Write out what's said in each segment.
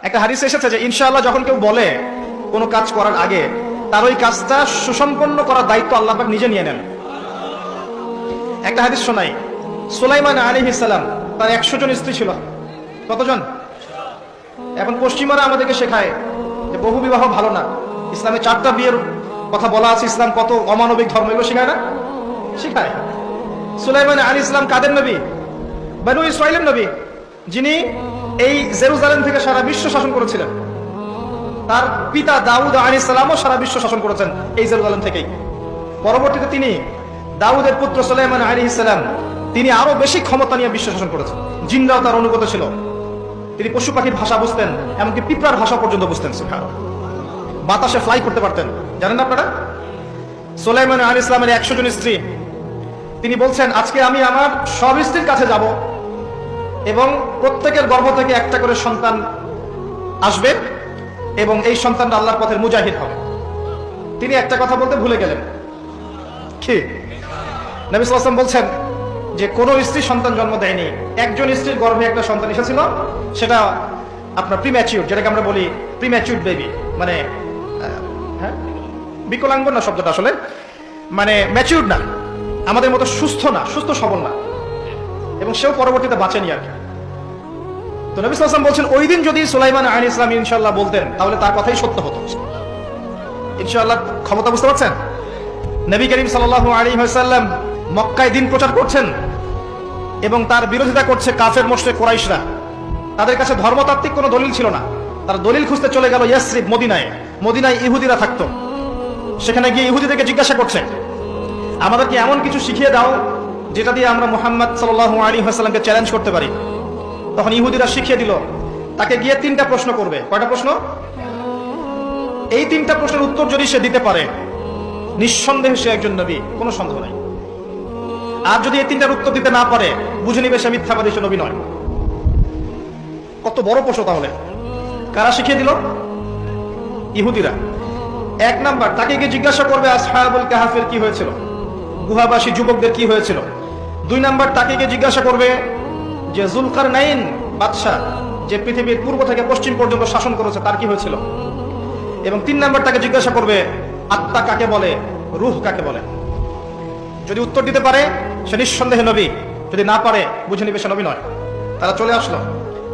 একটা হাদিসে এসেছে যে ইনশাআল্লাহ যখন কেউ বলে কোনো কাজ করার আগে তার ওই কাজটা সুসম্পন্ন করার দায়িত্ব আল্লাহ পাক নিজে নিয়ে নেন। একটা হাদিস শোনাই, সুলাইমান আলাইহিস সালাম তার 100 জন স্ত্রী ছিল। কতজন? এখন পশ্চিমারা আমাদেরকে শেখায় যে বহু বিবাহ ভালো না, ইসলামে 4টা বিয়ের কথা বলা আছে, ইসলাম কত অমানবিক ধর্ম, এগুলো শেখায় না? শেখায়। সুলাইমান আলাইহিস সালাম কাদের নবী? বনু ইসরাইলের নবী, যিনি এই জেরুজালেম থেকে সারা বিশ্ব শাসন করেছিলেন। তার পিতা দাউদ আলাইহিস সালামও সারা বিশ্ব শাসন করেছেন এই জেরুজালেম থেকেই। পরবর্তীতে তিনি দাউদের পুত্র সুলাইমান আলাইহিস সালাম, তিনি আরো বেশি ক্ষমতা নিয়ে বিশ্ব শাসন করেছেন। জিনরাও তার অনুগত ছিল। তিনি পশু পাখির ভাষা বুঝতেন, এমনকি পিঁপড়ার ভাষা পর্যন্ত বুঝতেন। সুবহানাল্লাহ। বাতাসে ফ্লাই করতে পারতেন। জানেন আপনারা? সুলাইমান আলাইহিস সালামের 100 জন স্ত্রী, তিনি বলছেন আজকে আমি আমার সব স্ত্রীর কাছে যাব এবং প্রত্যেকের গর্ভ থেকে একটা করে সন্তান আসবে এবং এই সন্তানটা আল্লাহর পথের মুজাহিদ হবে। তিনি একটা কথা বলতে ভুলে গেলেন। কি? নবী সাল্লাল্লাহু আলাইহি ওয়াসাল্লাম বলছেন যে কোন স্ত্রী সন্তান জন্ম দেয়নি, একজন স্ত্রীর গর্ভে একটা সন্তান এসেছিল, সেটা আপনার প্রিম্যাচিউর, যেটাকে আমরা বলি প্রিম্যাচিউর বেবি, মানে হ্যাঁ বিকলাঙ্গ না শব্দটা, আসলে মানে ম্যাচিউর না, আমাদের মতো সুস্থ না, সুস্থ সবল না, এবং সেও পরবর্তীতে বাঁচেনি আর কি। তো নবী সাল্লাল্লাহু আলাইহি ওয়াসাল্লাম বলছেন ওই দিন যদি সুলাইমান আলাইহিস সালাম ইনশাআল্লাহ বলতেন তাহলে তার কথাই সত্য হতো। ইনশাআল্লাহ ক্ষমতা বুঝতে পারছেন? নবী করিম সাল্লাল্লাহু আলাইহি ওয়াসাল্লাম মক্কায় দিন প্রচার করছেন এবং তার বিরোধিতা করছে কাফের মুশরিক কুরাইশরা। তাদের কাছে ধর্মতাত্ত্বিক কোনো দলিল ছিল না। তারা দলিল খুঁজতে চলে গেল ইয়াসরিব, মদিনায়। মদিনায় ইহুদিরা থাকতো। সেখানে গিয়ে ইহুদিদেরকে জিজ্ঞাসা করছে আমাদেরকে এমন কিছু শিখিয়ে দাও যেটা দিয়ে আমরা মুহাম্মদ সাল্লাল্লাহু আলাইহি ওয়াসাল্লামকে চ্যালেঞ্জ করতে পারি। তখন ইহুদিরা শিখিয়ে দিল তাকে গিয়ে 3টা প্রশ্ন করবে। কয়টা প্রশ্ন? এই 3টা প্রশ্নের উত্তর যদি সে দিতে পারে নিঃসন্দেহে সে একজন নবী, কোনো সন্দেহ নাই। আর যদি এই 3টার উত্তর দিতে না পারে বুঝে নিবে সে মিথ্যাবাদী, সে নবী নয়। কত বড় প্রশ্ন তাহলে! কারা শিখিয়ে দিল? ইহুদিরা। 1 নাম্বার, তাকে গিয়ে জিজ্ঞাসা করবে আসহাবুল কাহাফের কি হয়েছিল, গুহাবাসী যুবকদের কি হয়েছিল। 2 নাম্বার, তাকে গিয়ে জিজ্ঞাসা করবে যে যুলকারনাইন বাদশা, যে পৃথিবীর পূর্ব থেকে পশ্চিম পর্যন্ত শাসন করেছে, তার কি হয়েছিল। এবং 3 নাম্বার, তাকে জিজ্ঞাসা করবে আত্মা কাকে বলে, রূহ কাকে বলে। যদি উত্তর দিতে পারে সে নিঃসন্দেহে নবী, যদি না পারে বুঝে নিবে সে নবী নয়। তারা চলে আসলো।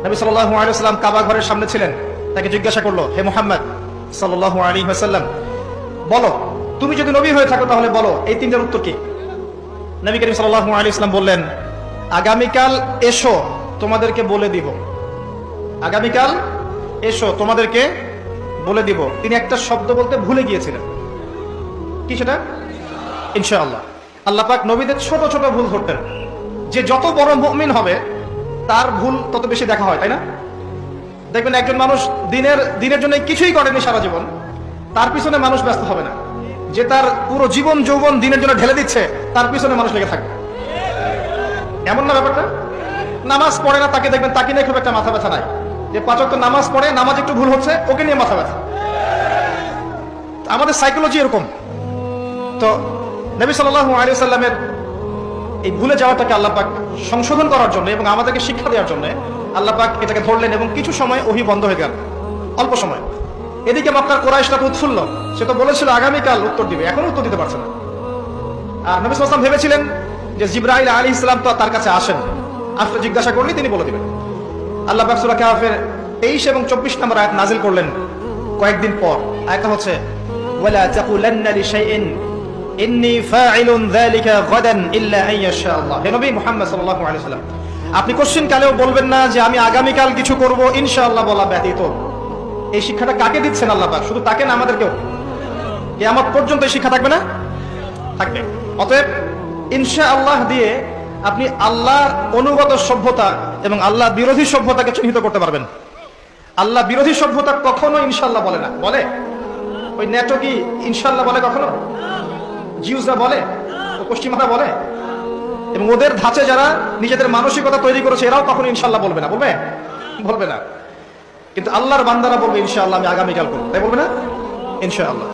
নবী সাল্লাল্লাহু আলাইহি ওয়াসাল্লাম কাবা ঘরের সামনে ছিলেন। তাকে জিজ্ঞাসা করলো, হে মুহাম্মদ সাল্লাল্লাহু আলাইহি ওয়াসাল্লাম, বলো তুমি যদি নবী হয়ে থাকো তাহলে বলো এই 3টার উত্তর কি। নবী করিম সাল্লাল্লাহু আলাইহি ওয়াসাল্লাম বললেন আগামীকাল এসো তোমাদেরকে বলে দিব। আগামীকাল এসো তোমাদেরকে বলে দিব। তিনি একটা শব্দ বলতে ভুলে গিয়েছিলেন। কি সেটা? ইনশাআল্লাহ। আল্লাহ পাক নবীদের ছোট ছোট ভুল ধরতেন। যে যত বড় মুমিন হবে তার ভুল তত বেশি দেখা হয়, তাই না? দেখবেন একজন মানুষ দিনের জন্য কিছুই করেনি সারা জীবন, তার পিছনে মানুষ ব্যস্ত হবে না। যে তার পুরো জীবন যৌবন দিনের জন্য ঢেলে দিচ্ছে তার পিছনে মানুষ লেগে থাকবে। এমন না ব্যাপারটা? নামাজ পড়ে না, তাকে দেখবেন তাকে নিয়ে খুব একটা মাথা ব্যথা নাই। যে 5 ওয়াক্ত নামাজ পড়ে, নামাজ একটু ভুল হচ্ছে, ওকে নিয়ে মাথা ব্যথা। আমাদের সাইকোলজি এরকম। তো নবী সাল্লাল্লাহু আলাইহি ওয়াসাল্লামের এই ভুলে যাওয়াটাকে আল্লাহ পাক সংশোধন করার জন্য এবং আমাদেরকে শিক্ষা দেওয়ার জন্য আল্লাহ পাক এটাকে ধরলেন এবং কিছু সময় ওহী বন্ধ হয়ে গেল, অল্প সময়। এদিকে মক্কার কুরাইশরা তো উৎফুল্ল, সে তো বলেছিল আগামীকাল উত্তর দিবে, এখন উত্তর দিতে পারছে না। আর নবী সাল্লাল্লাহু আলাইহি ওয়াসাল্লাম ভেবেছিলেন যে জিবরাইল আলাইহিস সালাম তো তার কাছে আসেন, আসলে জিজ্ঞাসা করলেই তিনি বলে দিবেন। আল্লাহ পাক সূরা কাহফের 23 এবং 24 নম্বর আয়াত নাজিল করলেন কয়েকদিন পর। আয়াতটা হচ্ছে ওয়ালা তাকুলান্না লিশাইইন ইন্নী ফাইলুন যালিকা গাদান ইল্লা আন ইয়াশা আল্লাহ। হে নবী মুহাম্মদ সাল্লাল্লাহু আলাইহি ওয়াসাল্লাম, আপনি কোশ্চেন কালেও বলবেন না যে আমি আগামীকাল কিছু করব ইনশাআল্লাহ বলা ব্যতীত। এই শিক্ষাটা কাকে দিচ্ছেন আল্লাহ পাক? শুধু তাকে না, আমাদেরকেও। কিয়ামত পর্যন্ত এই শিক্ষা থাকবে না? থাকবে। অতএব ইনশাআল্লাহ দিয়ে আপনি আল্লাহর অনুগত সভ্যতা এবং আল্লাহ বিরোধী সভ্যতাকে চিহ্নিত করতে পারবেন। আল্লাহ বিরোধী সভ্যতা কখনো ইনশাআল্লাহ বলে না। বলে? ওই নেটো কি ইনশাআল্লাহ বলে কখনো? জিউসরা বলে, ও পশ্চিমারা বলে, এবং ওদের ধাঁচে যারা নিজেদের মানসিকতা তৈরি করেছে এরাও কখনো ইনশাআল্লাহ বলবে না। বলবে? বলবে না। কিন্তু আল্লাহর বান্দারা বলবে ইনশাআল্লাহ আমি আগামীকাল করবো, তাই বলবে না? ইনশাআল্লাহ।